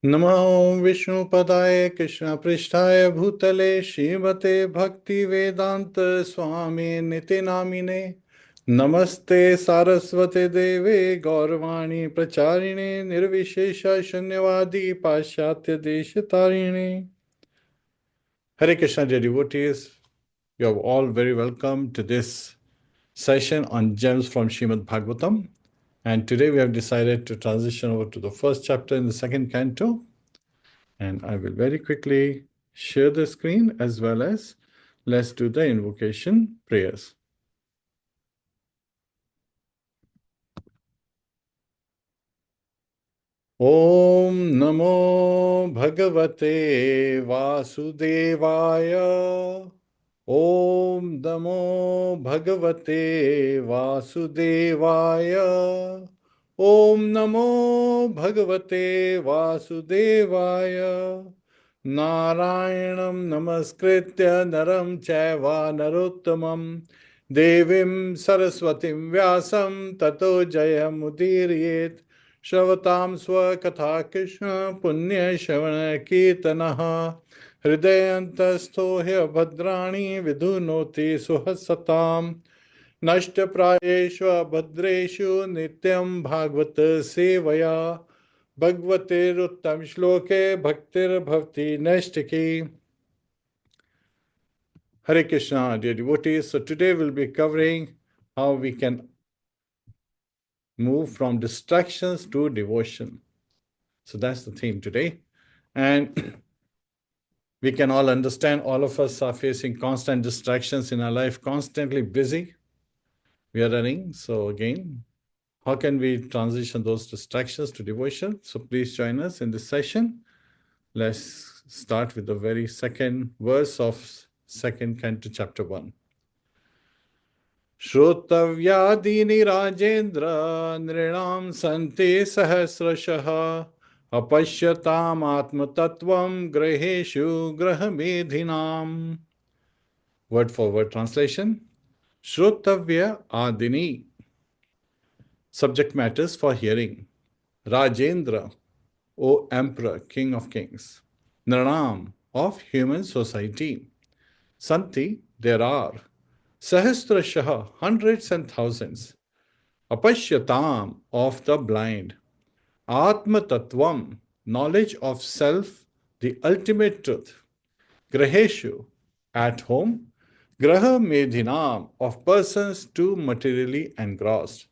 नमो विष्णुपदाय कृष्णपृष्ठाय भूतले श्रीमते भक्ति वेदांत स्वामी निति नामिने नमस्ते सारस्वते देवे गौरवाणी प्रचारिणे निर्विशेष शून्यवादी पाश्चात्य देश तारिणे. Hare Krishna, dear devotees, you are all very welcome to this session on gems from Srimadbhagavatam. And today we have decided to transition over to the first chapter in the second canto. And I will very quickly share the screen as well as let's do the invocation prayers. Om Namo Bhagavate Vasudevaya. Om Namo Bhagavate Vasudevaya. Om Namo Bhagavate Vasudevaya. Narayanam Namaskritya Naram Chaiva Narottamam Devim Saraswatim Vyasam Tato Jayamudiriyet Shravatam Swakatha Krishna Punya Shavana Kirtanaha Hridayantastho Bhadrani Vidhunoti Suhasatam Nashtaprayeshu Bhadreshu Nityam Bhagavata Sevaya Bhagavatir Uttam Shloke Bhaktir Bhavti Nashtaki. Hare Krishna, dear devotees. So today we'll be covering how we can move from distractions to devotion. So that's the theme today. And we can all understand all of us are facing constant distractions in our life, constantly busy. We are running. So again, how can we transition those distractions to devotion? So please join us in this session. Let's start with the very second verse of second canto, chapter 1. Shrotavyadini Rajendra Nrinam Sante Sahasrashah Apashyatam Atmatattvam Graheshu Grahamedhinam. Word for word translation. Shrotavya Adini. Subject matters for hearing. Rajendra, O Emperor, King of Kings. Nranam, of human society. Santi, there are. Sahasrashaha, hundreds and thousands. Apashyatam, of the blind. Atma Tattvam, knowledge of self, the ultimate truth. Graheshu, at home. Graha Medhinam, of persons too materially engrossed.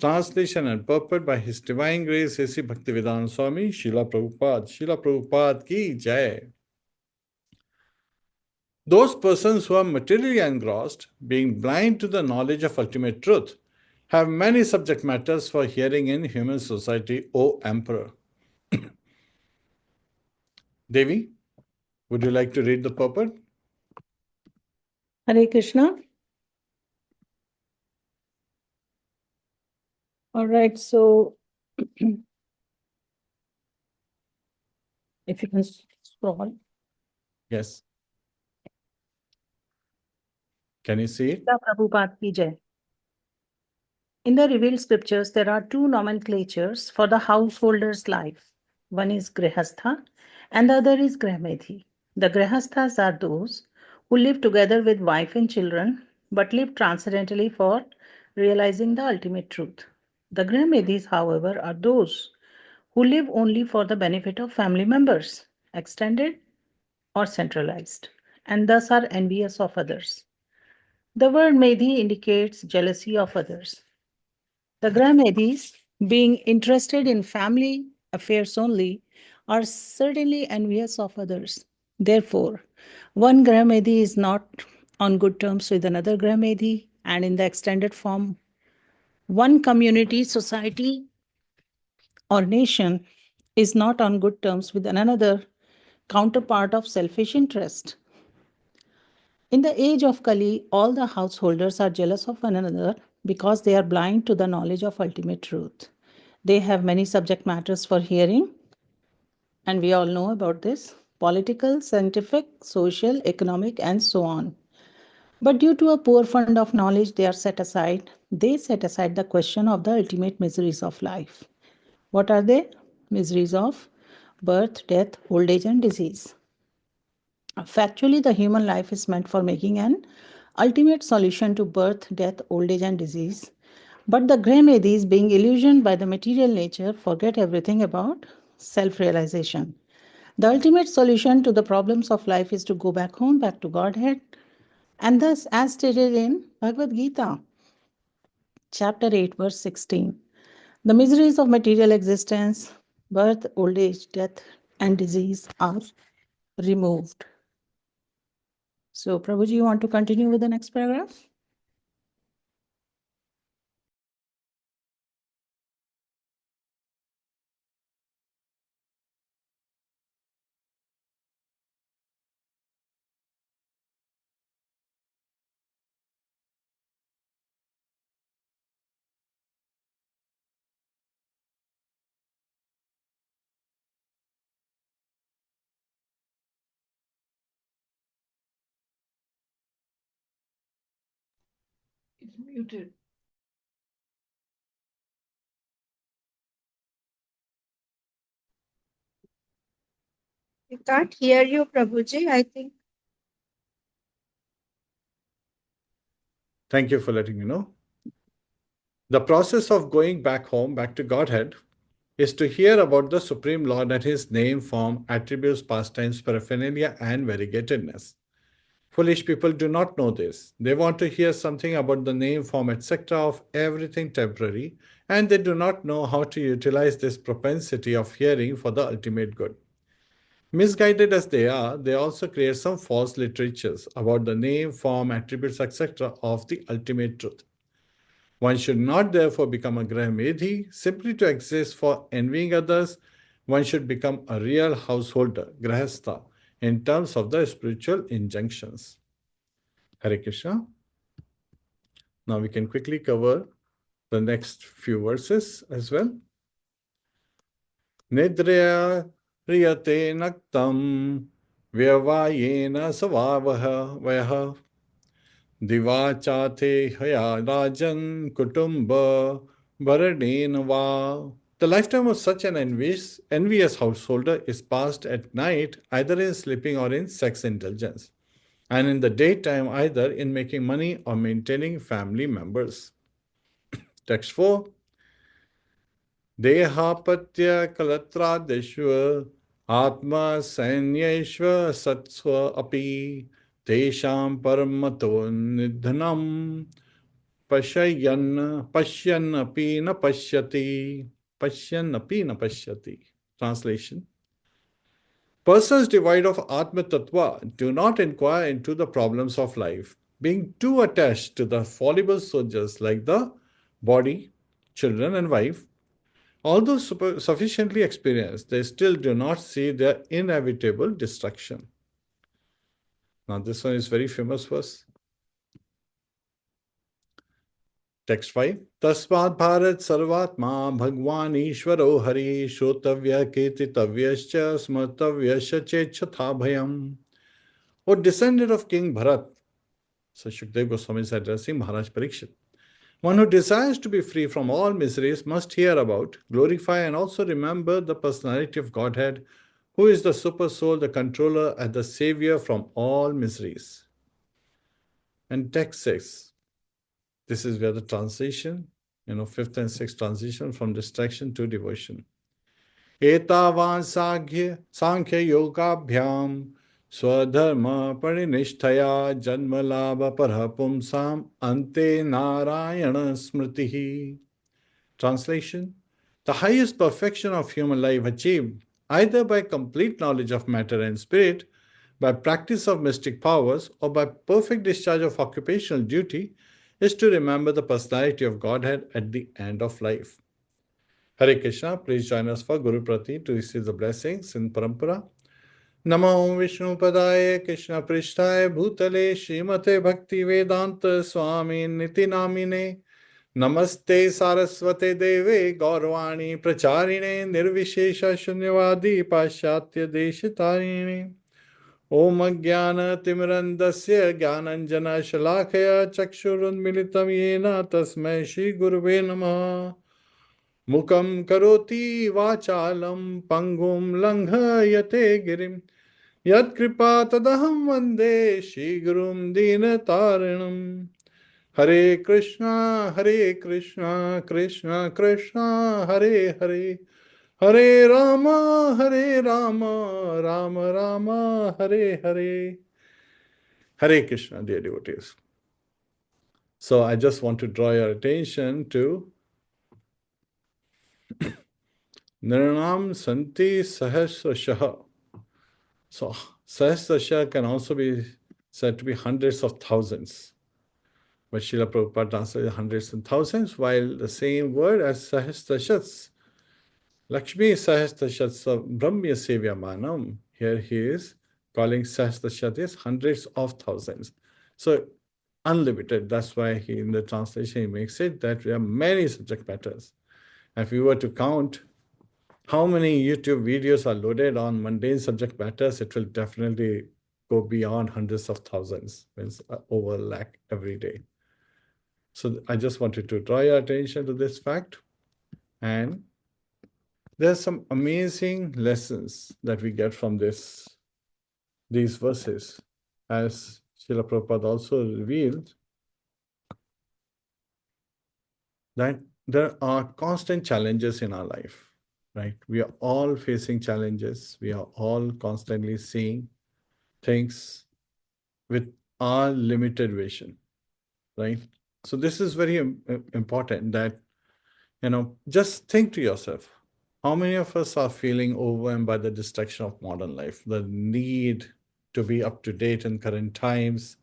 Translation and purport by His Divine Grace A.C. Bhaktivedanta Swami, Srila Prabhupada. Srila Prabhupada ki jai. Those persons who are materially engrossed, being blind to the knowledge of ultimate truth, have many subject matters for hearing in human society, O Emperor. Devi, would you like to read the purport? Hare Krishna. All right, so if you can scroll. Yes. Can you see it? Prabhupada ki jai. In the revealed scriptures, there are two nomenclatures for the householder's life. One is Grihastha and the other is Grahmedhi. The Grihasthas are those who live together with wife and children but live transcendentally for realizing the ultimate truth. The Grahmedhis, however, are those who live only for the benefit of family members, extended or centralized, and thus are envious of others. The word Medhi indicates jealousy of others. The Grahmedhis, being interested in family affairs only, are certainly envious of others. Therefore, one Grahmedhi is not on good terms with another Grahmedhi, and in the extended form, one community, society, or nation is not on good terms with another counterpart of selfish interest. In the age of Kali, all the householders are jealous of one another because they are blind to the knowledge of ultimate truth. They have many subject matters for hearing, and we all know about this: political, scientific, social, economic, and so on. But due to a poor fund of knowledge they set aside the question of the ultimate miseries of life. What are they? Miseries of birth, death, old age, and disease. Factually, the human life is meant for making an ultimate solution to birth, death, old age, and disease. But the Graham-Edis, being illusioned by the material nature, forget everything about self-realization. The ultimate solution to the problems of life is to go back home, back to Godhead. And thus, as stated in Bhagavad Gita, chapter 8, verse 16, the miseries of material existence, birth, old age, death, and disease are removed. So, Prabhuji, you want to continue with the next paragraph? It's muted. We can't hear you, Prabhuji, I think. Thank you for letting me know. The process of going back home, back to Godhead, is to hear about the Supreme Lord and His name, form, attributes, pastimes, paraphernalia, and variegatedness. Foolish people do not know this. They want to hear something about the name, form, etc. of everything temporary, and they do not know how to utilize this propensity of hearing for the ultimate good. Misguided as they are, they also create some false literatures about the name, form, attributes, etc. of the ultimate truth. One should not therefore become a Graham-Edhi simply to exist for envying others. One should become a real householder, Grahastha, in terms of the spiritual injunctions. Hare Krishna. Now we can quickly cover the next few verses as well. Nidrya riyate naktam vyavayena savavaha divachate haya rajan kutumba varadena va. The lifetime of such an envious householder is passed at night either in sleeping or in sex indulgence, and in the daytime either in making money or maintaining family members. Text 4. Dehapatya kalatradeshva atma sanyeshva satsva api tesham paramato nidhanam pashyan api na pashyati. Translation. Persons devoid of Atma Tattva do not inquire into the problems of life, being too attached to the fallible soldiers like the body, children, and wife. Although sufficiently experienced, they still do not see their inevitable destruction. Now, this one is very famous verse. Text 5. Tasmat Bharat Sarvatma Bhagwan Ishvaro Hari Shotavya Kirtitavyascha Smartavyascha Chechatha Bhayam. O descendant of King Bharat, so Shukdev Goswami is addressing Maharaj Parikshit. One who desires to be free from all miseries must hear about, glorify, and also remember the personality of Godhead, who is the super soul, the controller, and the savior from all miseries. And text 6. This is where the transition, fifth and sixth transition from distraction to devotion. Etavan Sankhya Yogabhyam Swadharma Parinishthaya Janmalabha Parapumsam Ante Narayana Smritihi. Translation. The highest perfection of human life achieved either by complete knowledge of matter and spirit, by practice of mystic powers, or by perfect discharge of occupational duty is to remember the personality of Godhead at the end of life. Hare Krishna, please join us for Guru Prati to receive the blessings in Parampara. Namo Vishnu Padaya Krishna Prishtaya Bhutale Srimate Bhakti Vedanta Swami Niti Namine Namaste Saraswate Deve Gaurvani Pracharine Nirvishesha Shunyavadi Pashatya Deshitarine Om Jnana Timirandasya Jnananjana Shalakaya Chakshurunmilitam Yena Tasmai Shri Gurave Namaha Mukam karoti vachalam pangum langhayate girim. Yat kripa tadaham vande shigrum dinataranam. Hare Krishna, Krishna Krishna, Hare Hare. Hare Rama, Rama Rama, Hare Hare. Hare Krishna, dear devotees. So I just want to draw your attention to Niranam Santi Sahasrashaha. So Sahasrasha can also be said to be hundreds of thousands. But Srila Prabhupada translated hundreds and thousands, while the same word as Sahasrashats, Lakshmi Sahasrashatsa Brahmya Sevya Manam, here he is calling Sahasrashat is hundreds of thousands. So unlimited. That's why in the translation he makes it that there are many subject matters. And if we were to count how many YouTube videos are loaded on mundane subject matters, it will definitely go beyond hundreds of thousands, means over lakh every day. So I just wanted to draw your attention to this fact. And there are some amazing lessons that we get from these verses. As Srila Prabhupada also revealed, that there are constant challenges in our life, right? We are all facing challenges. We are all constantly seeing things with our limited vision, right? So this is very important that, just think to yourself, how many of us are feeling overwhelmed by the distraction of modern life, the need to be up to date in current times,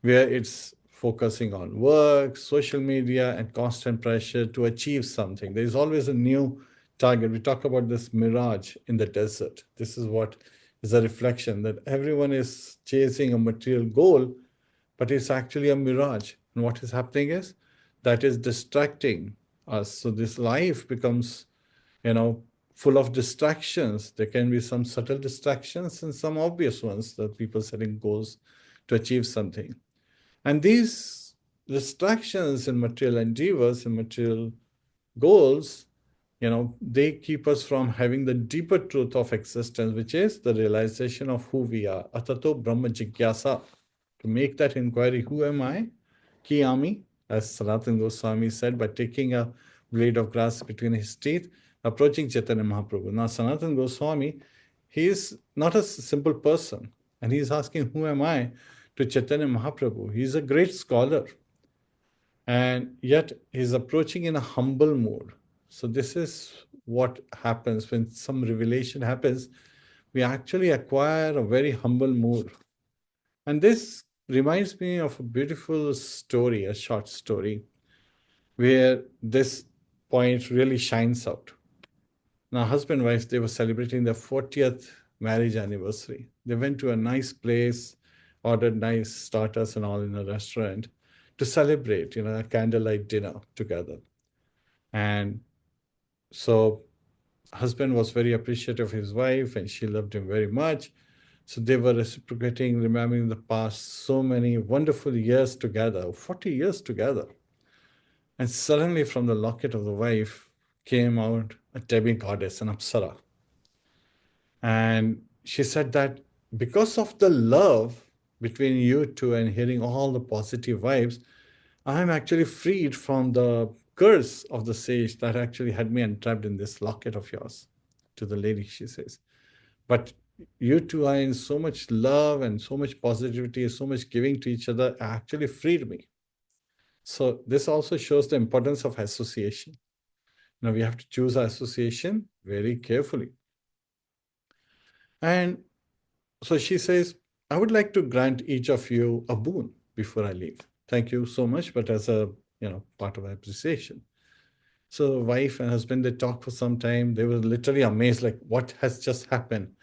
where it's focusing on work, social media, and constant pressure to achieve something. There's always a new target. We talk about this mirage in the desert. This is what is a reflection that everyone is chasing a material goal, but it's actually a mirage. And what is happening is that is distracting us. So this life becomes, full of distractions. There can be some subtle distractions and some obvious ones that people setting goals to achieve something. And these distractions in material endeavors and material goals, they keep us from having the deeper truth of existence, which is the realization of who we are. Atato Brahma Jigyasa. To make that inquiry, who am I? Kiyami, as Sanatana Goswami said, by taking a blade of grass between his teeth, approaching Chaitanya Mahaprabhu. Now, Sanatana Goswami, he is not a simple person, and he is asking, who am I, to Chaitanya Mahaprabhu. He is a great scholar, and yet he is approaching in a humble mood. So this is what happens when some revelation happens. We actually acquire a very humble mood. And this reminds me of a beautiful story, a short story, where this point really shines out. Now, husband and wife, they were celebrating their 40th marriage anniversary. They went to a nice place, ordered nice starters and all in a restaurant to celebrate, a candlelight dinner together. And so husband was very appreciative of his wife and she loved him very much. So they were reciprocating, remembering the past, so many wonderful years together, 40 years together. And suddenly from the locket of the wife came out a demi-goddess, an apsara. And she said that because of the love between you two and hearing all the positive vibes, I am actually freed from the curse of the sage that actually had me entrapped in this locket of yours. To the lady, she says. But you two are in so much love and so much positivity, so much giving to each other, actually freed me. So this also shows the importance of association. Now we have to choose our association very carefully. And so she says, I would like to grant each of you a boon before I leave. Thank you so much, but as a part of appreciation. So wife and husband, they talked for some time. They were literally amazed, like, what has just happened?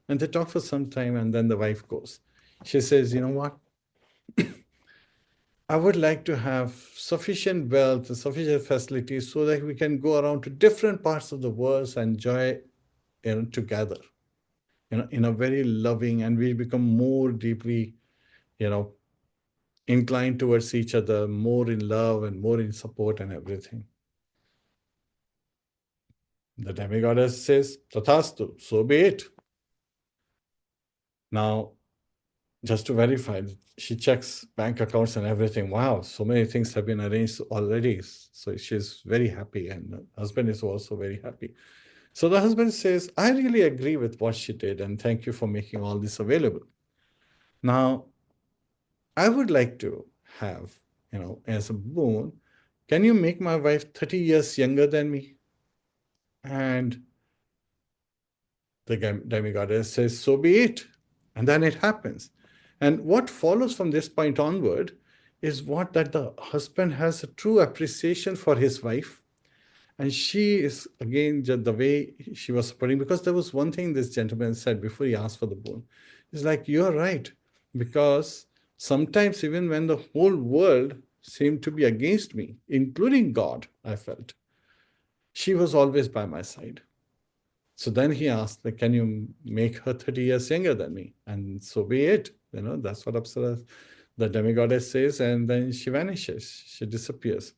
And they talk for some time, and then the wife goes. She says, you know what? I would like to have sufficient wealth, sufficient facilities so that we can go around to different parts of the world and enjoy together, in a very loving, and we become more deeply, inclined towards each other, more in love and more in support and everything. The demigoddess says, Tathastu, so be it. Now, just to verify, she checks bank accounts and everything. Wow, so many things have been arranged already. So she's very happy, and the husband is also very happy. So the husband says, I really agree with what she did, and thank you for making all this available. Now, I would like to have, as a boon, can you make my wife 30 years younger than me? And the demigoddess says, so be it. And then it happens. And what follows from this point onward is that the husband has a true appreciation for his wife. And she is, again, just the way she was supporting, because there was one thing this gentleman said before he asked for the boon. He's like, you're right. Because sometimes, even when the whole world seemed to be against me, including God, I felt, she was always by my side. So then he asked, like, can you make her 30 years younger than me? And so be it. That's what Apsara, the demigoddess, says. And then she vanishes. She disappears.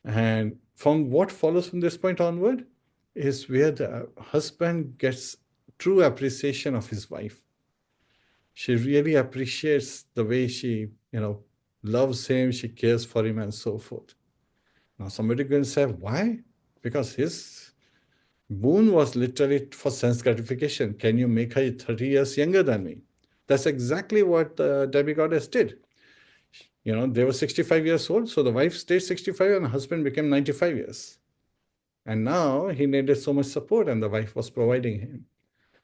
And from what follows from this point onward is where the husband gets true appreciation of his wife. She really appreciates the way she, loves him, she cares for him, and so forth. Now, somebody can say, why? Because his boon was literally for sense gratification. Can you make her 30 years younger than me? That's exactly what the demigoddess did. They were 65 years old, so the wife stayed 65 and the husband became 95 years. And now he needed so much support, and the wife was providing him.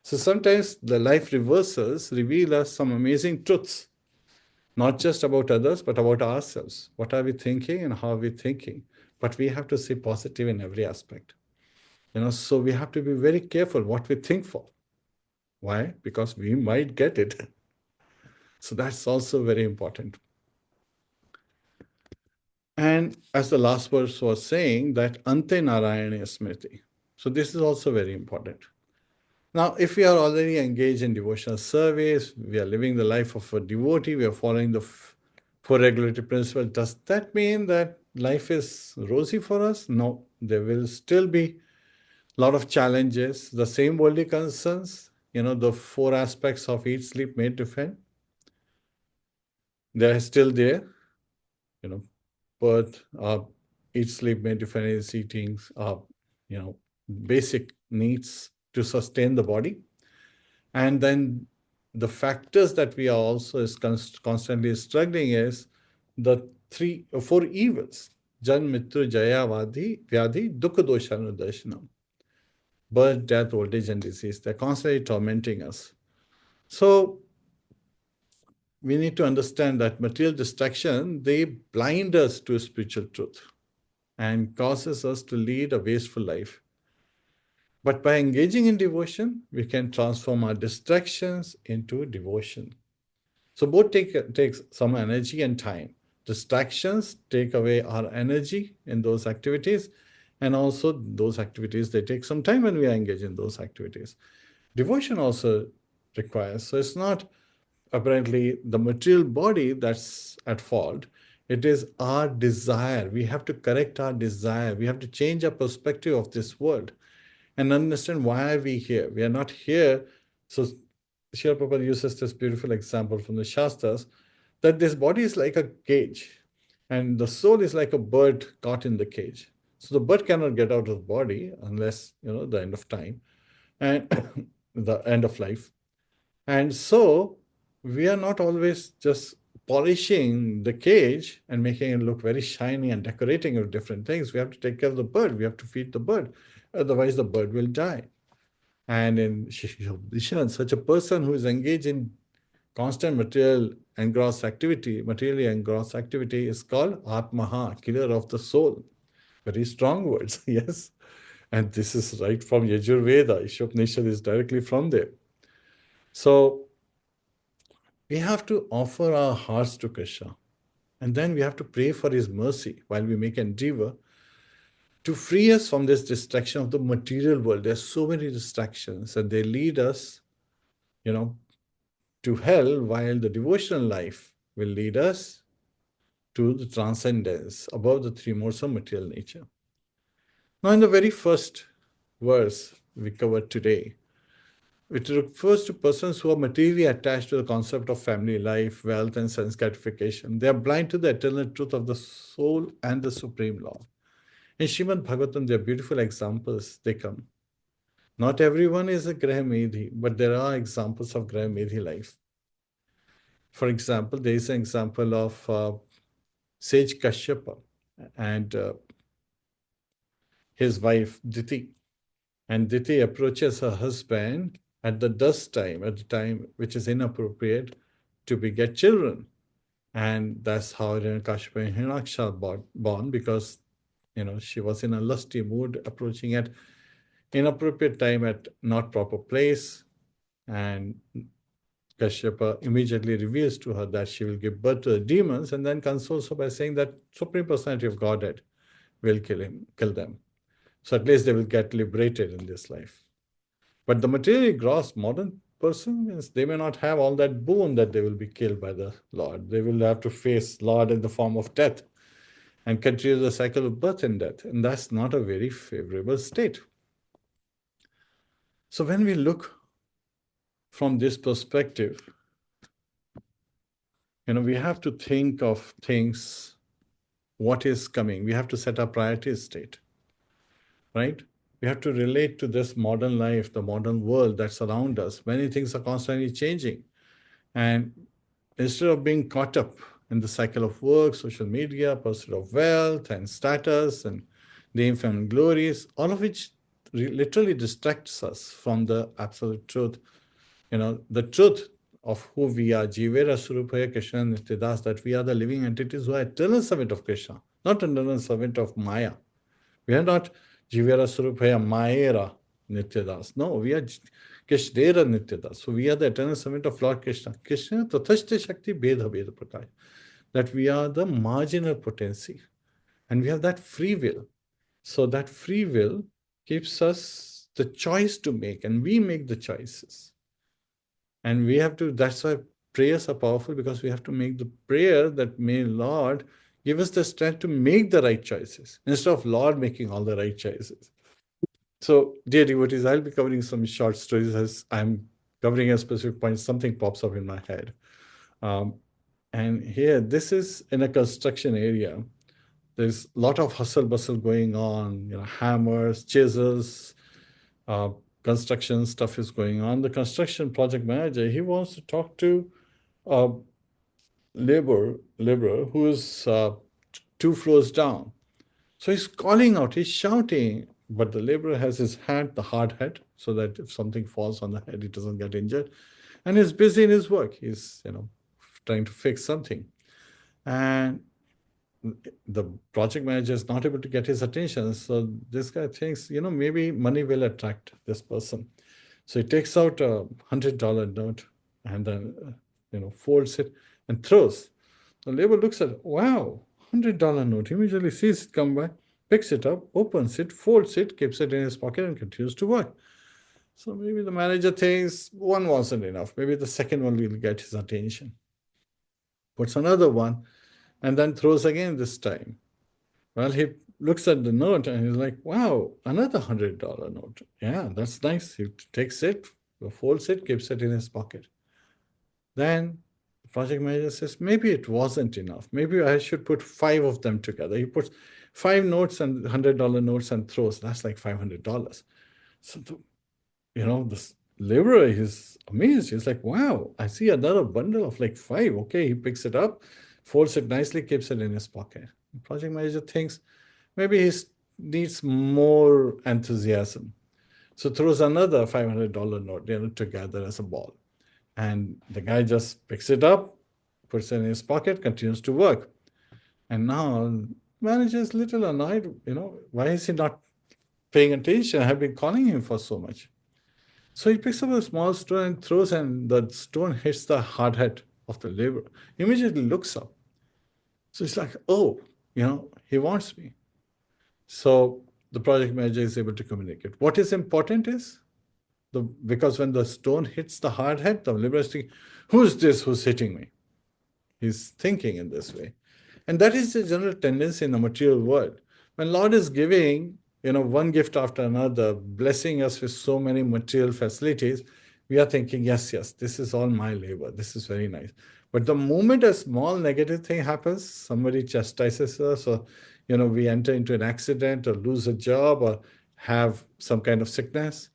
So sometimes the life reversals reveal us some amazing truths, not just about others, but about ourselves. What are we thinking and how are we thinking? But we have to stay positive in every aspect. So we have to be very careful what we think for. Why? Because we might get it. So that's also very important. And as the last verse was saying, that Ante Narayana Smriti. So this is also very important. Now, if we are already engaged in devotional service, we are living the life of a devotee, we are following the four regulatory principles, does that mean that life is rosy for us? No, there will still be a lot of challenges, the same worldly concerns, the four aspects of eat, sleep, mate, defend. They are still there, birth, eat, sleep, mate, defend is eating, basic needs to sustain the body. And then the factors that we are also constantly struggling is the four evils: Jan, Mitru, Jaya, Vyadhi, Dukkha, Dosha, Darshanam. Birth, death, old age, and disease. They're constantly tormenting us. So we need to understand that material distraction, they blind us to spiritual truth and causes us to lead a wasteful life. But by engaging in devotion, we can transform our distractions into devotion. So both takes some energy and time. Distractions take away our energy in those activities, and also those activities, they take some time when we are engaged in those activities. Devotion also requires, so it's not apparently the material body that's at fault. It is our desire. We have to correct our desire. We have to change our perspective of this world and understand why are we here. We are not here. So Srila Prabhupada uses this beautiful example from the Shastras, that this body is like a cage and the soul is like a bird caught in the cage. So the bird cannot get out of the body unless, the end of time and the end of life. And so we are not always just polishing the cage and making it look very shiny and decorating it with different things. We have to take care of the bird. We have to feed the bird. Otherwise, the bird will die. And in Shishyan, such a person who is engaged in constant materially engrossed activity is called Atmaha, killer of the soul. Very strong words, yes. And this is right from Yajurveda. Ishopnishad is directly from there. So we have to offer our hearts to Krishna. And then we have to pray for his mercy while we make endeavor to free us from this distraction of the material world. There's so many distractions and they lead us, to hell, while the devotional life will lead us to the transcendence above the three modes of material nature. Now, in the very first verse we covered today, it refers to persons who are materially attached to the concept of family life, wealth, and sense gratification. They are blind to the eternal truth of the soul and the supreme law. In Srimadbhagavatam, there are beautiful examples. They come. Not everyone is a Graha Medhi, but there are examples of Graha Medhi life. For example, there is an example of sage Kashyapa and his wife Diti. And Diti approaches her husband at the dusk time, at the time which is inappropriate to beget children. And that's how Hiranyakashipu and Hiranyaksha are born, because she was in a lusty mood, approaching at inappropriate time at not proper place. And Kashyapa immediately reveals to her that she will give birth to the demons, and then consoles her by saying that Supreme Personality of Godhead will kill them. So at least they will get liberated in this life. But the materially gross modern person, they may not have all that boon that they will be killed by the Lord. They will have to face Lord in the form of death and continue the cycle of birth and death. And that's not a very favorable state. So when we look from this perspective, we have to think of things, what is coming. We have to set our priority state, right? We have to relate to this modern life, the modern world that's around us. Many things are constantly changing. And instead of being caught up in the cycle of work, social media, pursuit of wealth and status and the infant glories, all of which literally distracts us from the absolute truth, the truth of who we are, Jivera Surupaya Krishna Nityadas, that we are the living entities who are eternal servant of Krishna, not eternal servant of Maya. We are not Jivera Surupaya Mayera Nityadas. No, we are Krishnera Nityadas. So we are the eternal servant of Lord Krishna. Krishna Tathashte Shakti Bheda Bheda Prakaya. That we are the marginal potency. And we have that free will. So that free will gives us the choice to make, and we make the choices. And we have to, that's why prayers are powerful, because we have to make the prayer that may Lord give us the strength to make the right choices, instead of Lord making all the right choices. So, dear devotees, I'll be covering some short stories as I'm covering a specific point. Something pops up in my head. And here, this is in a construction area. There's a lot of hustle bustle going on, hammers, chisels, construction stuff is going on. The construction project manager, he wants to talk to a laborer who is 2 floors down. So he's calling out, he's shouting, but the laborer has his hat, the hard hat, so that if something falls on the head, he doesn't get injured. And he's busy in his work. He's, trying to fix something. And the project manager is not able to get his attention. So this guy thinks, maybe money will attract this person. So he takes out a $100 note and then, folds it and throws. The laborer looks at it, wow, $100 note. He immediately sees it come by, picks it up, opens it, folds it, keeps it in his pocket and continues to work. So maybe the manager thinks one wasn't enough. Maybe the second one will get his attention. Puts another one and then throws again this time. Well, he looks at the note and he's like, wow, another $100 note. Yeah, that's nice. He takes it, folds it, keeps it in his pocket. Then the project manager says, maybe it wasn't enough. Maybe I should put 5 of them together. He puts 5 notes and $100 notes and throws. That's like $500. So, the laborer is amazed. He's like, wow, I see another bundle of like 5. Okay, he picks it up, folds it nicely, keeps it in his pocket. The project manager thinks maybe he needs more enthusiasm. So throws another $500 note, together as a ball. And the guy just picks it up, puts it in his pocket, continues to work. And now the manager is a little annoyed, why is he not paying attention? I have been calling him for so much. So he picks up a small stone and throws, and the stone hits the hard hat of the laborer. He immediately looks up. So it's like, oh, he wants me. So the project manager is able to communicate. What is important is, because when the stone hits the hard hat, the laborer is thinking, who's this who's hitting me? He's thinking in this way. And that is the general tendency in the material world. When Lord is giving, one gift after another, blessing us with so many material facilities, we are thinking, yes, this is all my labor. This is very nice. But the moment a small negative thing happens, somebody chastises us, or we enter into an accident or lose a job or have some kind of sickness,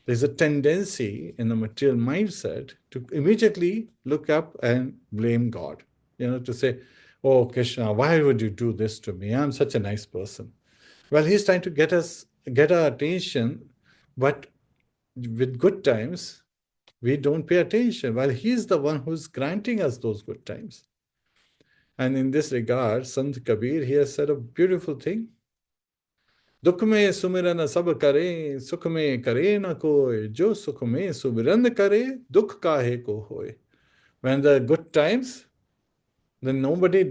there's a tendency in the material mindset to immediately look up and blame God. To say, oh, Krishna, why would you do this to me? I'm such a nice person. Well, he's trying to get our attention, but with good times, we don't pay attention. Well, he's the one who's granting us those good times. And in this regard, Sant Kabir, he has said a beautiful thing. दुख में सुमिरन सब करे, सुख में करे न कोई, जो सुख में सुमिरन करे, दुख काहे को होए. When the good times, then nobody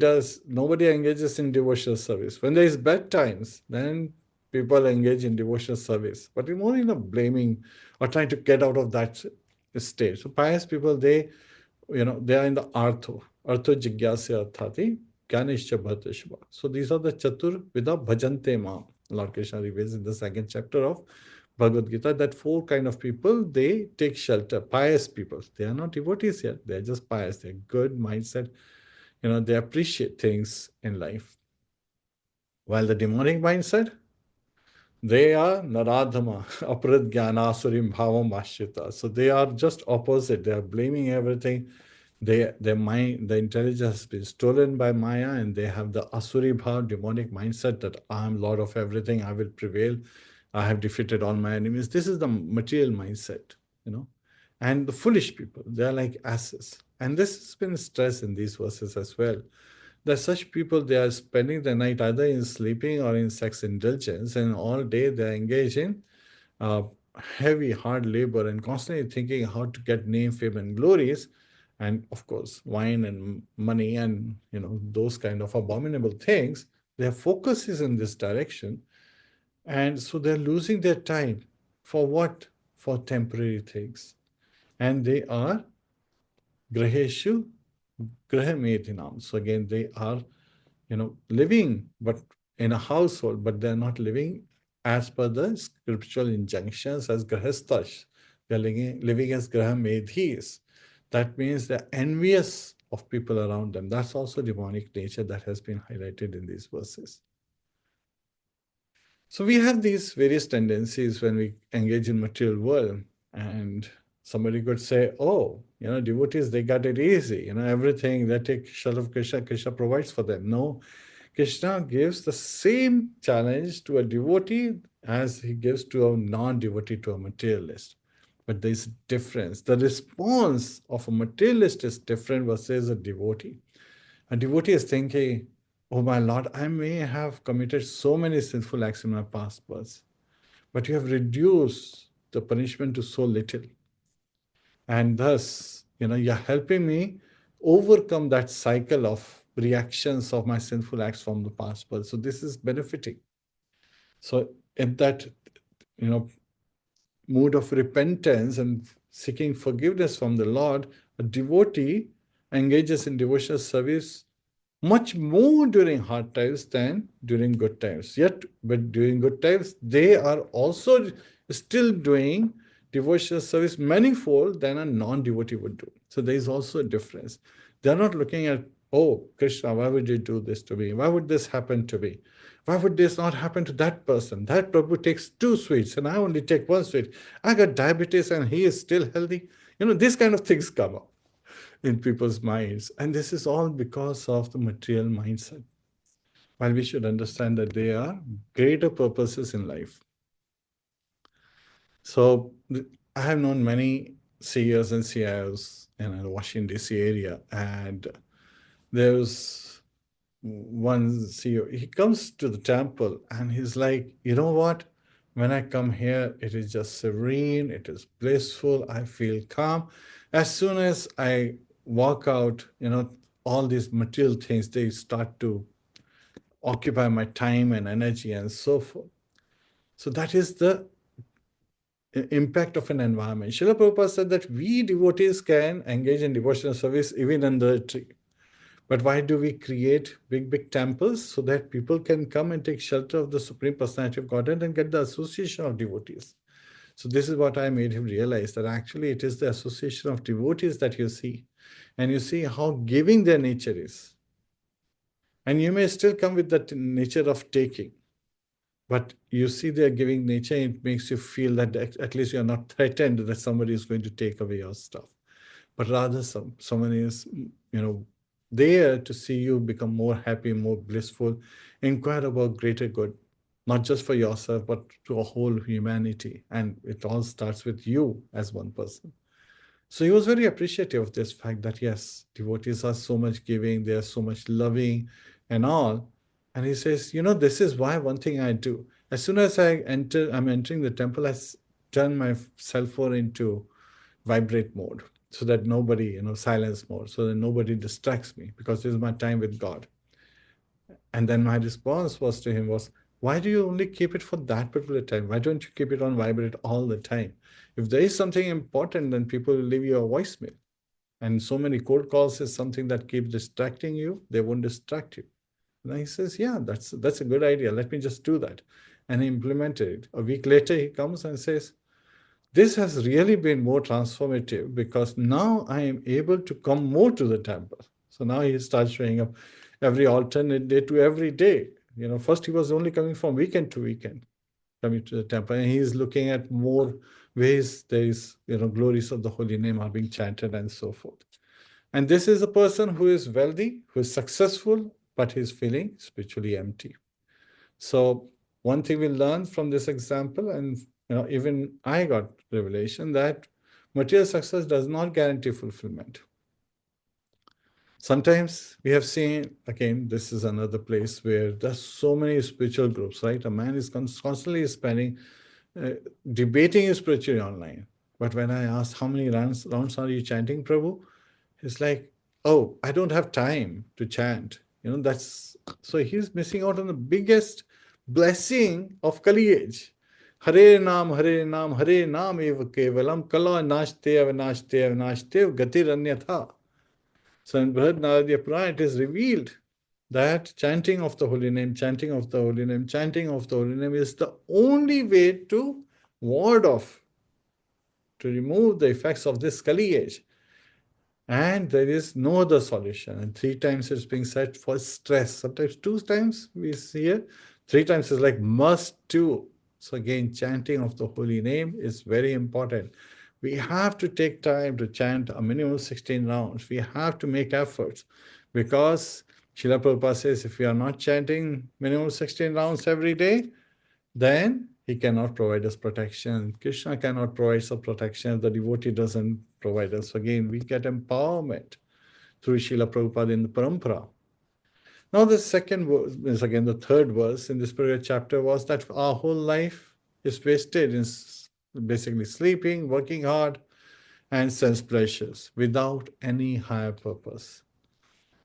engages in devotional service. When there is bad times, then people engage in devotional service. But more blaming or trying to get out of that state. So pious people, they are in the artho jigyasya arthati, gyanishcha bhatashva. So these are the chatur vida bhajante ma. Lord Krishna reveals in the second chapter of Bhagavad Gita that 4 kind of people, they take shelter. Pious people. They are not devotees yet. They are just pious. They are good mindset. They appreciate things in life. While the demonic mindset, they are naradhama, apradgyana, surim bhavam ashrita. So they are just opposite. They are blaming everything. Their mind, the intelligence has been stolen by Maya, and they have the asuri bhav, demonic mindset that I am Lord of everything, I will prevail, I have defeated all my enemies. This is the material mindset, And the foolish people, they are like asses. And this has been stressed in these verses as well. That such people, they are spending the night either in sleeping or in sex indulgence, and all day they are engaged in heavy, hard labor and constantly thinking how to get name, fame, and glories. And of course, wine and money and those kind of abominable things, their focus is in this direction. And so they're losing their time for what? For temporary things. And they are graheshu grahamedinam. So again, they are, living but in a household, but they're not living as per the scriptural injunctions as grahasthas. They're living as grahamedhis. That means they're envious of people around them. That's also demonic nature that has been highlighted in these verses. So we have these various tendencies when we engage in material world, and somebody could say, oh, devotees, they got it easy. Everything they take shelter of Krishna, Krishna provides for them. No, Krishna gives the same challenge to a devotee as he gives to a non-devotee, to a materialist. But there's a difference. The response of a materialist is different versus a devotee. A devotee is thinking, oh my Lord, I may have committed so many sinful acts in my past births, but you have reduced the punishment to so little. And thus, you're helping me overcome that cycle of reactions of my sinful acts from the past birth. So this is benefiting. So in that, mood of repentance and seeking forgiveness from the Lord, a devotee engages in devotional service much more during hard times than during good times. Yet, but during good times, they are also still doing devotional service manifold than a non-devotee would do. So there is also a difference. They're not looking at, oh, Krishna, why would you do this to me? Why would this happen to me? Why would this not happen to that person? That Prabhu takes 2 sweets and I only take 1 sweet. I got diabetes and he is still healthy. These kind of things come up in people's minds. And this is all because of the material mindset. While we should understand that there are greater purposes in life. So I have known many CEOs and CIOs in the Washington, D.C. area. And there's one CEO, he comes to the temple and he's like, you know what? When I come here, it is just serene, it is blissful, I feel calm. As soon as I walk out, all these material things, they start to occupy my time and energy and so forth. So that is the impact of an environment. Srila Prabhupada said that we devotees can engage in devotional service even under a tree. But why do we create big temples? So that people can come and take shelter of the Supreme Personality of Godhead and get the association of devotees. So this is what I made him realize, that actually it is the association of devotees that you see. And you see how giving their nature is. And you may still come with that nature of taking. But you see their giving nature, it makes you feel that at least you're not threatened that somebody is going to take away your stuff. But rather someone is, there to see you become more happy, more blissful, inquire about greater good, not just for yourself, but to a whole humanity. And it all starts with you as one person. So he was very appreciative of this fact that, yes, devotees are so much giving, they are so much loving and all. And he says, this is why one thing I do. As soon as I'm entering the temple, I turn my cell phone into vibrate mode so that nobody, silence mode, so that nobody distracts me, because this is my time with God. And then my response was to him was, why do you only keep it for that particular time? Why don't you keep it on vibrate all the time? If there is something important, then people will leave you a voicemail. And so many cold calls is something that keeps distracting you. They won't distract you. And he says, yeah, that's a good idea. Let me just do that. And he implemented it. A week later, he comes and says, this has really been more transformative because now I am able to come more to the temple. So now he starts showing up every alternate day to every day. First he was only coming from weekend to weekend, coming to the temple, and he is looking at more ways there is, glories of the holy name are being chanted and so forth. And this is a person who is wealthy, who is successful, but he's feeling spiritually empty. So one thing we learned from this example, and even I got revelation that material success does not guarantee fulfillment. Sometimes we have seen, again, this is another place where there's so many spiritual groups, right? A man is constantly spending, debating his spirituality online. But when I asked how many rounds are you chanting, Prabhu? He's like, oh, I don't have time to chant. So he's missing out on the biggest blessing of Kali age. Hare Nam, Hare Nam, Hare Nam eva kevalam kala nashte avinashte avinashte gatiranyatha. So in Brihad Naradiya Purana, it is revealed that chanting of the holy name, chanting of the holy name, chanting of the holy name is the only way to ward off, to remove the effects of this Kali age. And there is no other solution. And 3 times it's being said for stress. Sometimes 2 times we see it. 3 times is like must do. So again, chanting of the holy name is very important. We have to take time to chant a minimum of 16 rounds. We have to make efforts, because Srila Prabhupada says if we are not chanting minimum 16 rounds every day, then he cannot provide us protection. Krishna cannot provide us protection. The devotee doesn't provide us. Again, we get empowerment through Srila Prabhupada in the Parampara. Now the second verse is again the third verse in this particular chapter was that our whole life is wasted in basically sleeping, working hard, and sense pleasures without any higher purpose.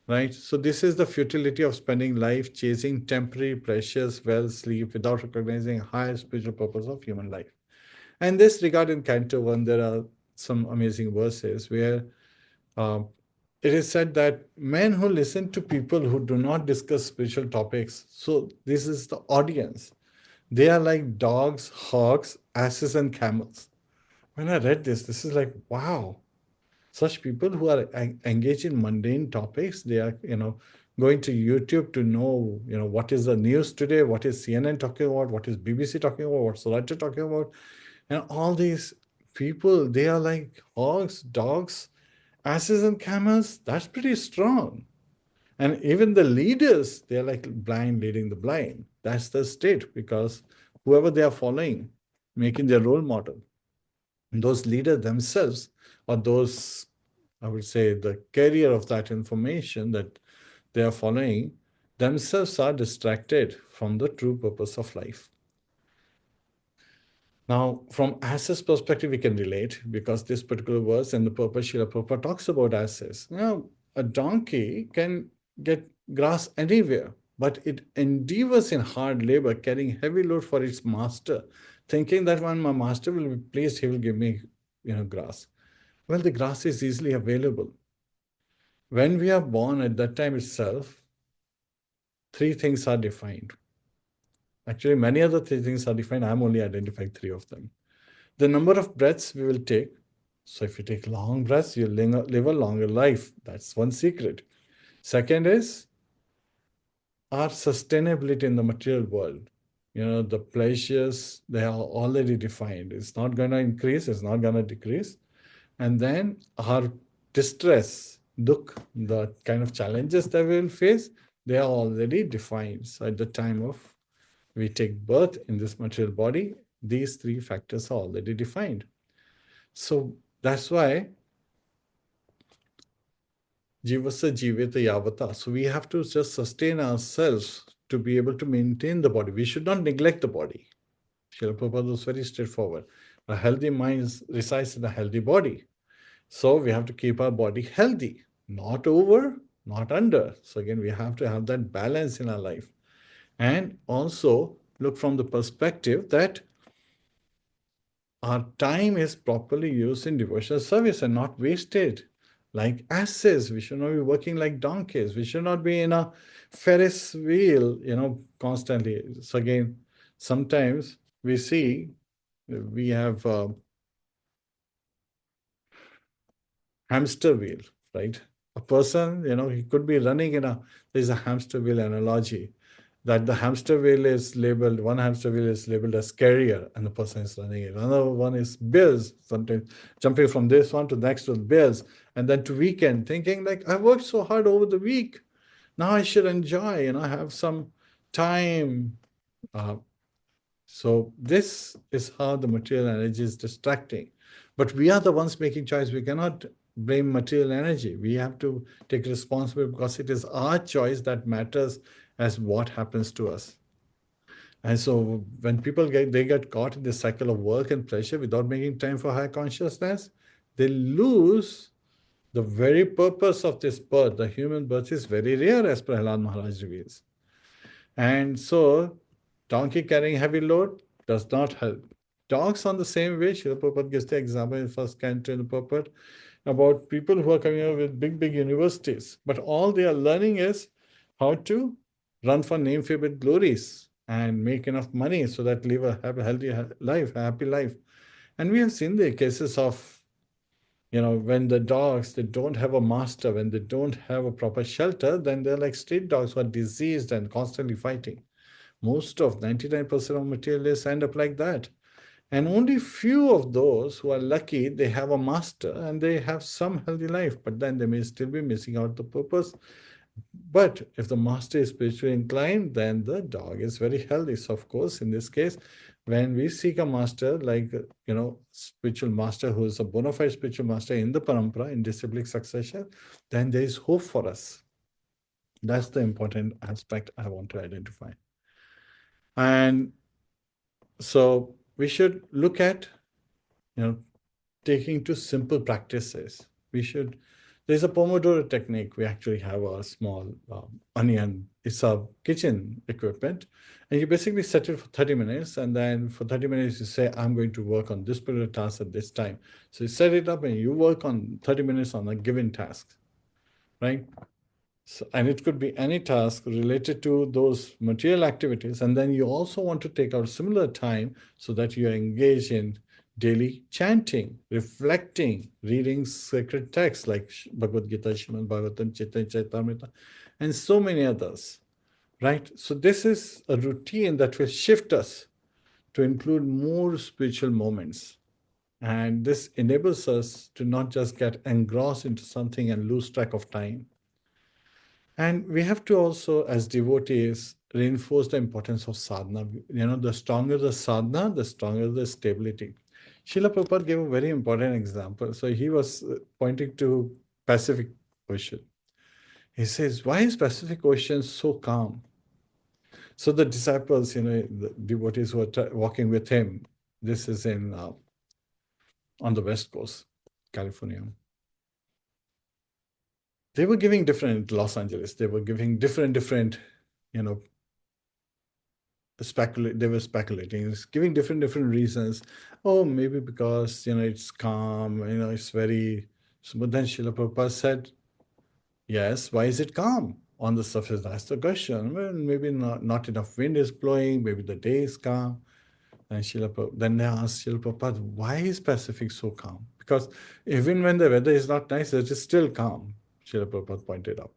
Right? So this is the futility of spending life chasing temporary pleasures, wealth, sleep, without recognizing higher spiritual purpose of human life. And this regard in Canto 1, there are some amazing verses where it is said that men who listen to people who do not discuss spiritual topics, so this is the audience, they are like dogs, hogs, asses, and camels. When I read this is like, wow. Such people who are engaged in mundane topics, they are, going to YouTube to know, what is the news today, what is CNN talking about, what is BBC talking about, what's Rajya talking about. And all these people, they are like hogs, dogs, asses, and camels. That's pretty strong. And even the leaders, they're like blind leading the blind. That's the state, because whoever they are following, making their role model, those leaders themselves, or those, I would say, the carrier of that information that they are following, themselves are distracted from the true purpose of life. Now, from access perspective, we can relate, because this particular verse and the purpose Srila Prabhupada talks about access. Now, a donkey can get grass anywhere, but it endeavors in hard labor, carrying heavy load for its master, thinking that when my master will be pleased, he will give me, grass. Well, the grass is easily available. when we are born, at that time itself, three things are defined. Actually, many other three things are defined. I'm only identifying three of them. The number of breaths we will take. So if you take long breaths, you'll live a longer life. That's one secret. Second is our sustainability in the material world. The pleasures, they are already defined. It's not going to increase, it's not going to decrease. And then our distress, dukh, the kind of challenges that we will face, they are already defined. So at the time of we take birth in this material body, these three factors are already defined. So that's why Jivasa Jivata Yavata. So we have to just sustain ourselves to be able to maintain the body. We should not neglect the body. Srila Prabhupada was very straightforward. A healthy mind resides in a healthy body. So we have to keep our body healthy, not over, not under. So again, we have to have that balance in our life. And also look from the perspective that our time is properly used in devotional service and not wasted. Like asses, we should not be working like donkeys. We should not be in a Ferris wheel, constantly. So again, sometimes we see we have hamster wheel, right? A person, he could be running there's a hamster wheel analogy that the hamster wheel is labeled, one hamster wheel is labeled as carrier and the person is running it. Another one is bills, sometimes jumping from this one to the next with bills, and then to weekend, thinking like, I worked so hard over the week. Now I should enjoy, have some time. So this is how the material energy is distracting. But we are the ones making choice. We cannot blame material energy. We have to take responsibility because it is our choice that matters as what happens to us. And so when people get caught in this cycle of work and pleasure without making time for higher consciousness, they lose the very purpose of this birth. The human birth is very rare, as Prahlad Maharaj reveals. And so donkey carrying heavy load does not help. Dogs on the same way. Srila Prabhupada gives the example in first canto in the purport about people who are coming up with big universities, but all they are learning is how to run for name, fame, and glories and make enough money so that live a healthy life, a happy life. And we have seen the cases of, when the dogs, they don't have a master, when they don't have a proper shelter, then they're like street dogs who are diseased and constantly fighting. Most of 99% of materialists end up like that. And only few of those who are lucky, they have a master and they have some healthy life, but then they may still be missing out the purpose. But if the master is spiritually inclined, then the dog is very healthy. So of course, in this case, when we seek a master, like, spiritual master who is a bona fide spiritual master in the parampara, in disciplic succession, then there is hope for us. That's the important aspect I want to identify. And so we should look at, taking to simple practices. There's a Pomodoro technique. We actually have a small onion. It's a kitchen equipment. And you basically set it for 30 minutes. And then for 30 minutes, you say, I'm going to work on this particular task at this time. So you set it up and you work on 30 minutes on a given task, right? So, and it could be any task related to those material activities. And then you also want to take out similar time so that you engage in daily chanting, reflecting, reading sacred texts like Bhagavad Gita, Srimadbhagavatam, Chaitamrita, and so many others, right? So this is a routine that will shift us to include more spiritual moments. And this enables us to not just get engrossed into something and lose track of time. And we have to also, as devotees, reinforce the importance of sadhana. The stronger the sadhana, the stronger the stability. Srila Prabhupada gave a very important example. So he was pointing to Pacific Ocean. He says, why is Pacific Ocean so calm? So the disciples, the devotees who are walking with him, this is in on the West Coast, California. They were giving different, Los Angeles, they were giving different, they were speculating, giving different reasons. Oh, maybe because, it's calm, it's very, but then Srila Prabhupada said, Yes, why is it calm on the surface? That's the question. Well, maybe not enough wind is blowing, maybe the day is calm. And then they asked Srila Prabhupada, why is Pacific so calm? Because even when the weather is not nice, it is still calm, Srila Prabhupada pointed out.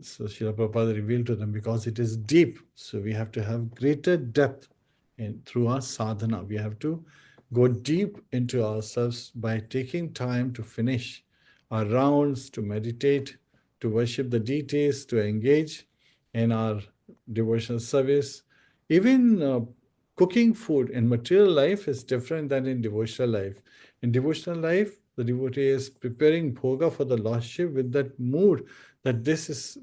So Srila Prabhupada revealed to them, because it is deep. So we have to have greater depth through our sadhana. We have to go deep into ourselves by taking time to finish our rounds, to meditate, to worship the deities, to engage in our devotional service. Even cooking food in material life is different than in devotional life. In devotional life, the devotee is preparing bhoga for the Lordship with that mood that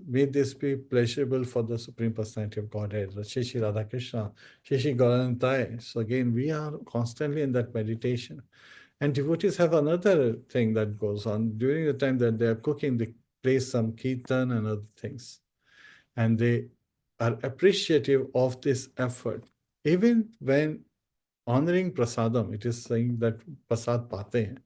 may this be pleasurable for the Supreme Personality of Godhead, Shri Radha Krishna, Shri Gauranitai. So again, we are constantly in that meditation. And devotees have another thing that goes on. During the time that they are cooking, they play some kirtan and other things. And they are appreciative of this effort. Even when honoring prasadam, it is saying that prasad pate hain.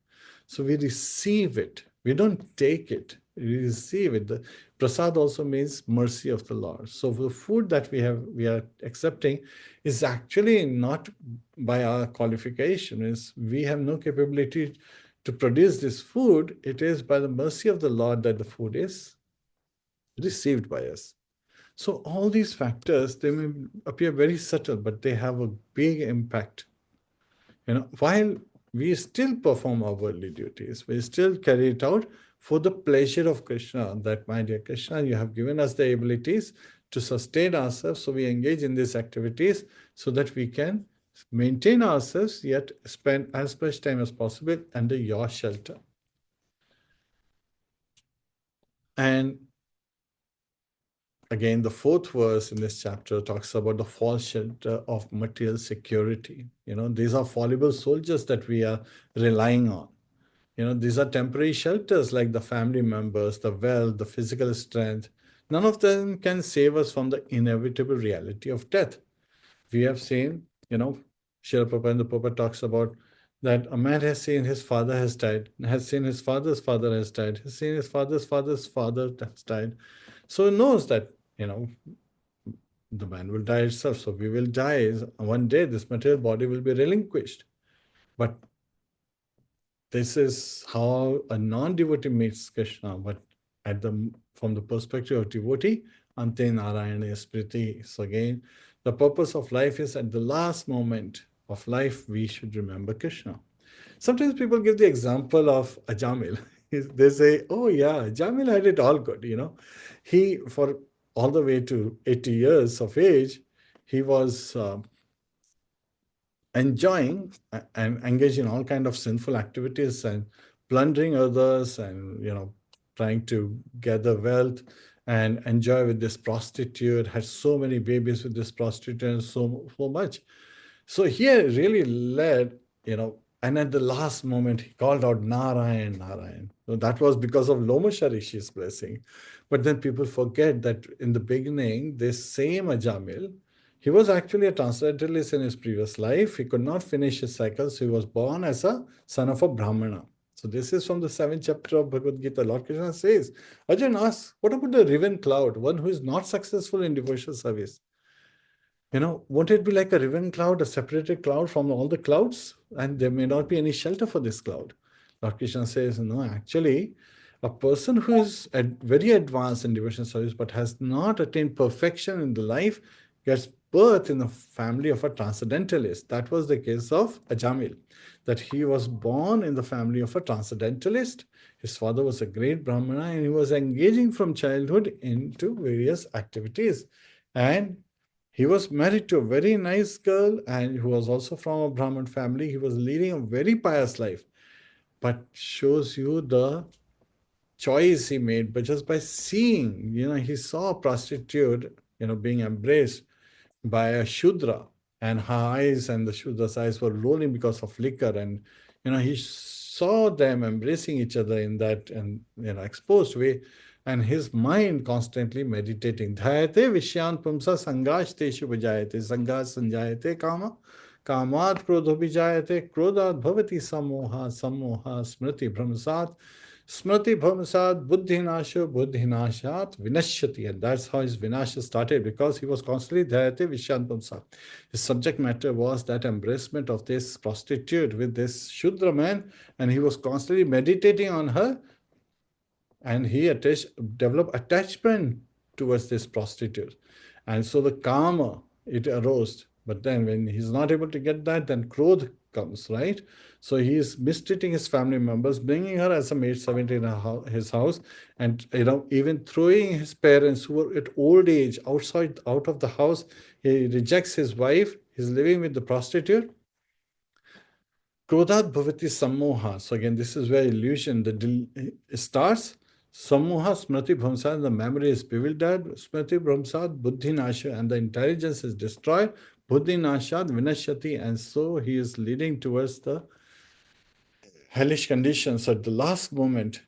So we receive it. We don't take it. We receive it. The prasad also means mercy of the Lord. So the food that we are accepting is actually not by our qualification. We have no capability to produce this food. It is by the mercy of the Lord that the food is received by us. So all these factors, they may appear very subtle, but they have a big impact. While we still perform our worldly duties, we still carry it out for the pleasure of Krishna, that, my dear Krishna, you have given us the abilities to sustain ourselves, so we engage in these activities so that we can maintain ourselves, yet spend as much time as possible under your shelter. And again, the fourth verse in this chapter talks about the false shelter of material security. These are fallible soldiers that we are relying on. These are temporary shelters like the family members, the wealth, the physical strength. None of them can save us from the inevitable reality of death. We have seen, Srila Prabhupada and the Prabhupada talks about that a man has seen his father has died, has seen his father's father has died, has seen his father's father's father has died. So he knows that, the man will die itself. So we will die. One day this material body will be relinquished. But this is how a non-devotee meets Krishna. But from the perspective of devotee, Ante Narayana Smriti. So again, the purpose of life is at the last moment of life, we should remember Krishna. Sometimes people give the example of Ajamil. They say, oh yeah, Ajamil had it all good, He, for all the way to 80 years of age, he was enjoying and engaged in all kind of sinful activities and plundering others and, trying to gather wealth and enjoy with this prostitute, had so many babies with this prostitute and so much. So here really led, and at the last moment, he called out Narayan, Narayan. So that was because of Lomasha Rishi's blessing. But then people forget that in the beginning, this same Ajamil, he was actually a transcendentalist in his previous life. He could not finish his cycle, so he was born as a son of a Brahmana. So this is from the 7th chapter of Bhagavad Gita. Lord Krishna says, Arjun asks, what about the riven cloud, one who is not successful in devotional service? Won't it be like a riven cloud, a separated cloud from all the clouds? And there may not be any shelter for this cloud. Lord Krishna says, no, actually, a person who is very advanced in devotional service but has not attained perfection in the life gets birth in the family of a transcendentalist. That was the case of Ajamil, that he was born in the family of a transcendentalist. His father was a great Brahmana and he was engaging from childhood into various activities. And he was married to a very nice girl and who was also from a Brahmin family. He was leading a very pious life, but shows you the choice he made. But just by seeing, he saw a prostitute, being embraced by a Shudra, and her eyes and the Shudra's eyes were rolling because of liquor. And, he saw them embracing each other in that and, exposed way. And his mind constantly meditating. Dhyate Vishyan Pumsa Sangash Teshu Vijayate. Sangash Sanjayate Kama. Kamat Krodho Vijayate. Krodhat Bhavati Samoha. Samoha Smriti Brahmasat. Smriti bhamsad buddhinasha buddhinashat vinashyati. And that's how his vinasha started, because he was constantly dhyate vishyantamsa. His subject matter was that embracement of this prostitute with this Shudra man, and he was constantly meditating on her, and he developed attachment towards this prostitute. And so the karma, it arose. But then when he's not able to get that, then Krodh comes, right? So he is mistreating his family members, bringing her as a maid servant in his house, and even throwing his parents who were at old age out of the house. He rejects his wife. He's living with the prostitute. Krodhat bhavati sammoha. So again, this is where illusion starts. Sammoha smriti bhamsad, the memory is bewildered. Smriti bhamsad buddhi nasha, and the intelligence is destroyed. Buddhi nashad vinashyati, and so he is leading towards the hellish conditions. At the last moment,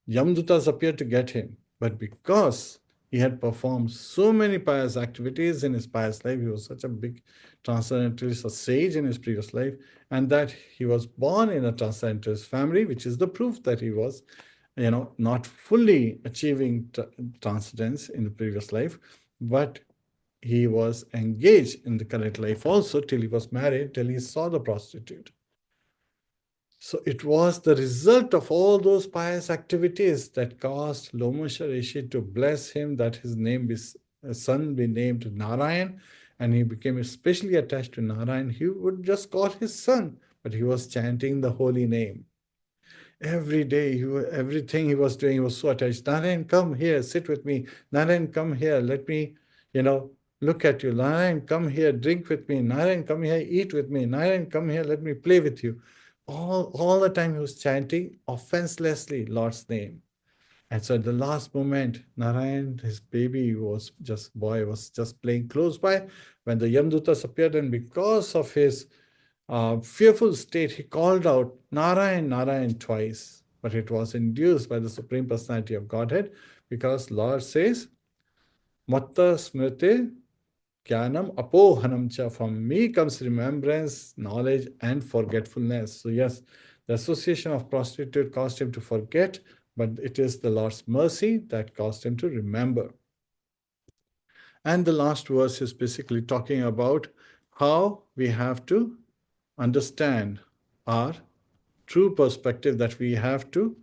Yamdutas appeared to get him, but because he had performed so many pious activities in his pious life, he was such a big transcendentalist, a sage in his previous life, and that he was born in a transcendentalist family, which is the proof that he was, not fully achieving transcendence in the previous life, but he was engaged in the current life also till he was married, till he saw the prostitute. So it was the result of all those pious activities that caused Lomasha Rishi to bless him, that his son be named Narayan, and he became especially attached to Narayan. He would just call his son, but he was chanting the holy name. Every day, everything he was doing, he was so attached. Narayan, come here, sit with me. Narayan, come here, let me, look at you. Narayan, come here, drink with me. Narayan, come here, eat with me. Narayan, come here, let me play with you. All the time he was chanting offenselessly Lord's name. And so at the last moment, Narayan, his boy, was just playing close by when the Yamdutas appeared, and because of his fearful state, he called out Narayan, Narayan twice. But it was induced by the Supreme Personality of Godhead, because Lord says, Matta Smriti Jnanam apohanam cha. From me comes remembrance, knowledge, and forgetfulness. So yes, the association of prostitute caused him to forget, but it is the Lord's mercy that caused him to remember. And the last verse is basically talking about how we have to understand our true perspective, that we have to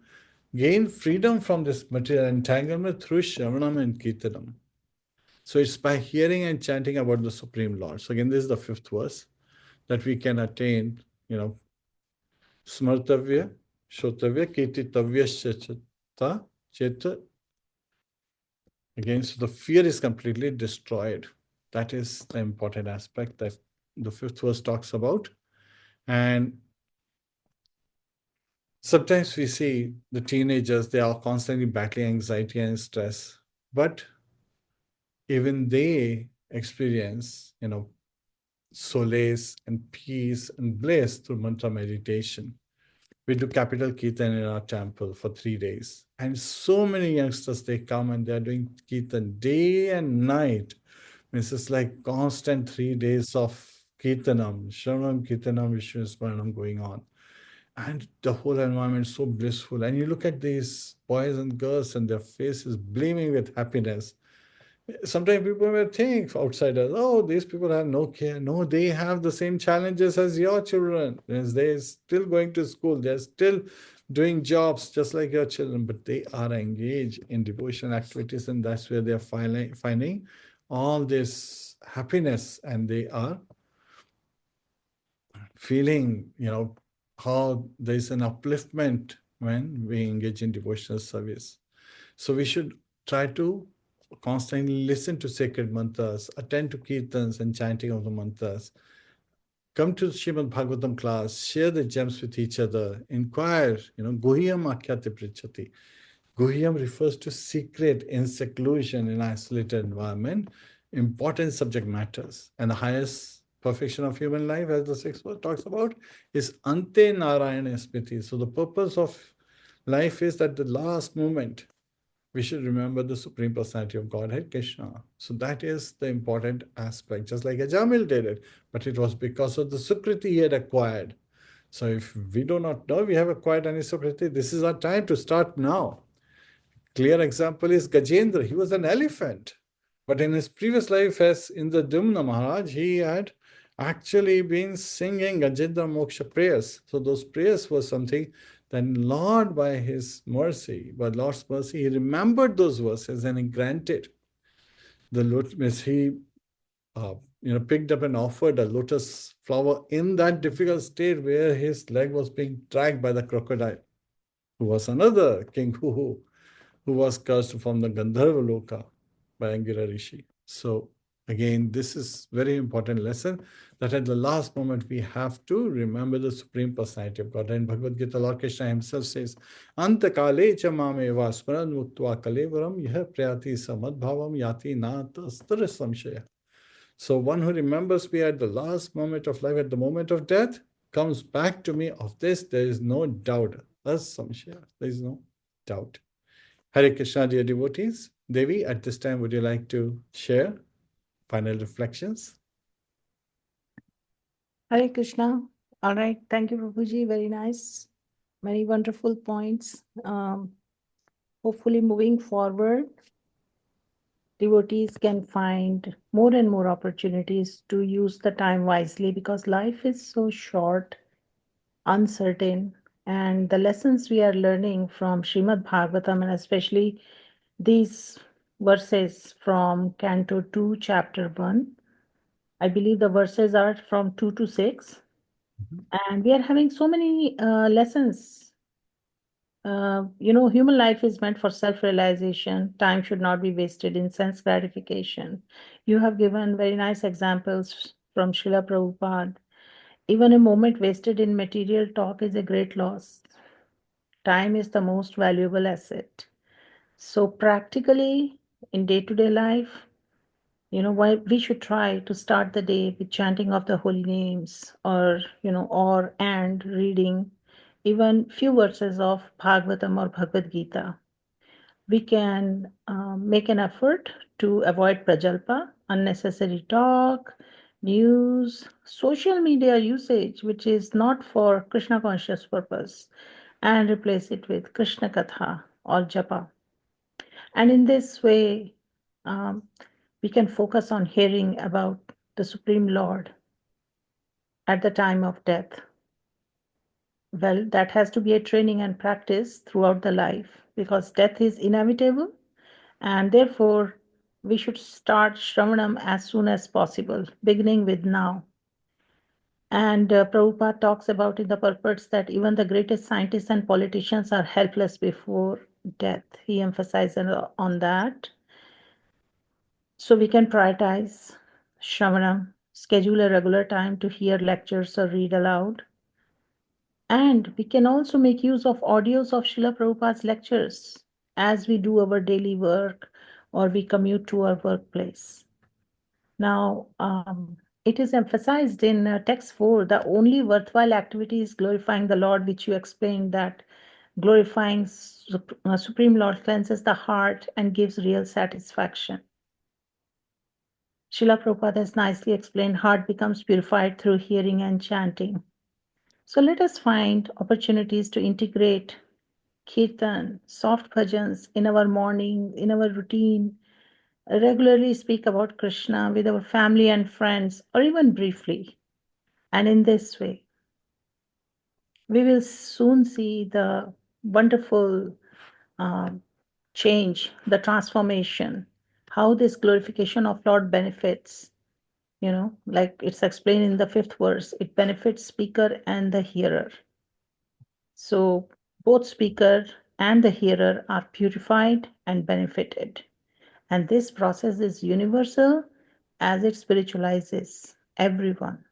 gain freedom from this material entanglement through Sravanam and Kirtanam. So it's by hearing and chanting about the Supreme Lord. So again, this is the 5th verse, that we can attain, smartavya, shotavya, kirtitavya, cheta. Again, so the fear is completely destroyed. That is the important aspect that the 5th verse talks about. And sometimes we see the teenagers, they are constantly battling anxiety and stress, but even they experience, solace and peace and bliss through mantra meditation. We do capital Kirtan in our temple for 3 days. And so many youngsters, they come and they're doing Kirtan day and night. It's just like constant 3 days of Kirtanam, Shravanam, Kirtanam, Vishnu Smaranam going on. And the whole environment is so blissful. And you look at these boys and girls and their faces beaming with happiness. Sometimes people may think, outsiders, oh, these people have no care. No, they have the same challenges as your children. They're still going to school. They're still doing jobs just like your children, but they are engaged in devotional activities, and that's where they're finding all this happiness, and they are feeling, how there's an upliftment when we engage in devotional service. So we should try to constantly listen to sacred mantras, attend to kirtans and chanting of the mantras, come to Srimadbhagavatam class, share the gems with each other, inquire, Guhyam Akhyate Prichati. Guhyam refers to secret in seclusion in isolated environment, important subject matters. And the highest perfection of human life, as the 6th verse talks about, is Ante Narayana Smriti. So the purpose of life is that the last moment, we should remember the Supreme Personality of Godhead, Krishna. So that is the important aspect, just like Ajamil did it. But it was because of the Sukriti he had acquired. So if we do not know, we have acquired anisokriti, this is our time to start now. Clear example is Gajendra. He was an elephant. But in his previous life as Indradumna Maharaj, he had actually been singing Gajendra Moksha prayers. So those prayers were something that Lord, by his mercy, by Lord's mercy, he remembered those verses and he granted the lotus. He picked up and offered a lotus flower in that difficult state where his leg was being dragged by the crocodile, who was another king who was cursed from the Gandharva Loka by Angira Rishi. So again, this is very important lesson that at the last moment we have to remember the Supreme Personality of God. And Bhagavad Gita, Lord Krishna himself says, Anta kale cha mameva smaran muktva kalevaram yah prayati samadbhavam yati na tastra samshaya. So one who remembers me at the last moment of life, at the moment of death, comes back to me. Of this, there is no doubt. Samshaya. There is no doubt. Hare Krishna, dear devotees. Devi, at this time, would you like to share final reflections? Hare Krishna. All right. Thank you, Prabhuji. Very nice. Many wonderful points. Hopefully, moving forward, devotees can find more and more opportunities to use the time wisely, because life is so short, uncertain, and the lessons we are learning from Srimadbhagavatam, and especially these verses from Canto 2, Chapter 1. I believe the verses are from 2 to 6. And we are having so many lessons. Human life is meant for self-realization. Time should not be wasted in sense gratification. You have given very nice examples from Srila Prabhupada. Even a moment wasted in material talk is a great loss. Time is the most valuable asset. So practically, in day-to-day life, why we should try to start the day with chanting of the holy names, or and reading even few verses of Bhagavatam or Bhagavad Gita. We can make an effort to avoid prajalpa, unnecessary talk, news, social media usage, which is not for Krishna conscious purpose, and replace it with Krishna Katha or Japa. And in this way, we can focus on hearing about the Supreme Lord at the time of death. Well, that has to be a training and practice throughout the life, because death is inevitable, and therefore we should start Shravanam as soon as possible, beginning with now. And Prabhupada talks about in the purports that even the greatest scientists and politicians are helpless before death. He emphasizes on that. So we can prioritize Shravanam, schedule a regular time to hear lectures or read aloud. And we can also make use of audios of Srila Prabhupada's lectures as we do our daily work or we commute to our workplace. Now, it is emphasized in text 4, the only worthwhile activity is glorifying the Lord, which you explained that glorifying Supreme Lord cleanses the heart and gives real satisfaction. Srila Prabhupada has nicely explained heart becomes purified through hearing and chanting. So let us find opportunities to integrate kirtan, soft bhajans in our morning, in our routine, regularly speak about Krishna with our family and friends, or even briefly. And in this way, we will soon see the wonderful change, the transformation, how this glorification of Lord benefits. Like it's explained in the 5th verse, it benefits speaker and the hearer. So both speaker and the hearer are purified and benefited. And this process is universal as it spiritualizes everyone.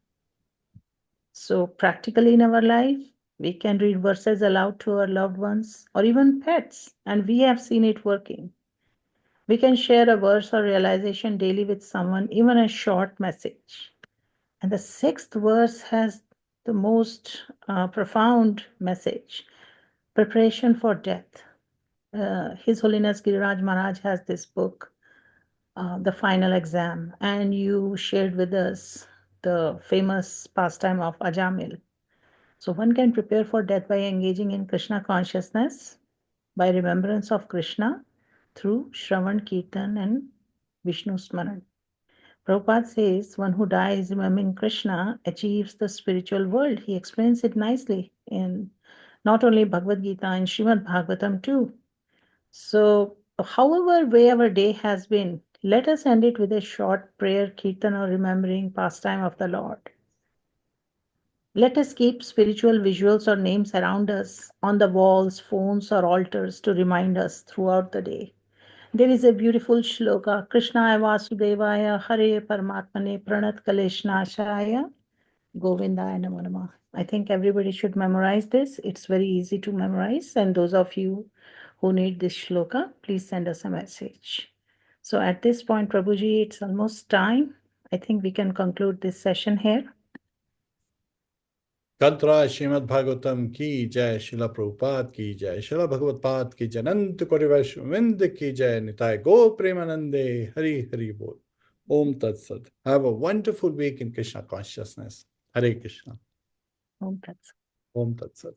So practically in our life, we can read verses aloud to our loved ones or even pets, and we have seen it working. We can share a verse or realization daily with someone, even a short message. And the 6th verse has the most profound message, preparation for death. His Holiness Giriraj Maharaj has this book, The Final Exam, and you shared with us the famous pastime of Ajamil. So one can prepare for death by engaging in Krishna consciousness, by remembrance of Krishna through Shravan, Kirtan and Vishnu Smaran. Prabhupada says one who dies remembering Krishna achieves the spiritual world. He explains it nicely in not only Bhagavad Gita and Srimadbhagavatam too. So however way our day has been, let us end it with a short prayer, Kirtan or remembering pastime of the Lord. Let us keep spiritual visuals or names around us on the walls, phones or altars to remind us throughout the day. There is a beautiful shloka, Krishnaya Vasudevaya Hare Paramatmane Pranat Kaleshnashaya Govindaya Namo Namah. I think everybody should memorize this. It's very easy to memorize. And those of you who need this shloka, please send us a message. So at this point, Prabhuji, it's almost time. I think we can conclude this session here. Tantra Srimad Bhagavatam ki jai, Srila Prabhupada ki jai, Srila Bhagavad Pad ki jai, Anant Kori Vaishnavind ki jai, Nitai Go Premanande, Hari Hari Bol. Om Tat Sat. Have a wonderful week in Krishna consciousness. Hare Krishna. Om Tat Sat. Om Tat Sat.